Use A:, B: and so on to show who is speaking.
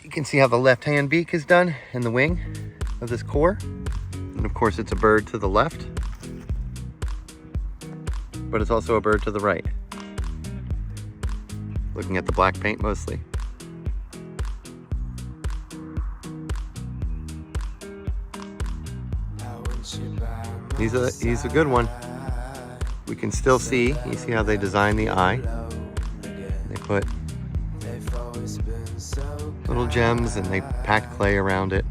A: You can see how the left-hand beak is done and the wing of this core. And of course it's a bird to the left, but it's also a bird to the right. Looking at the black paint mostly. He's a good one. We can still see, you see how they design the eye. They put little gems and they pack clay around it.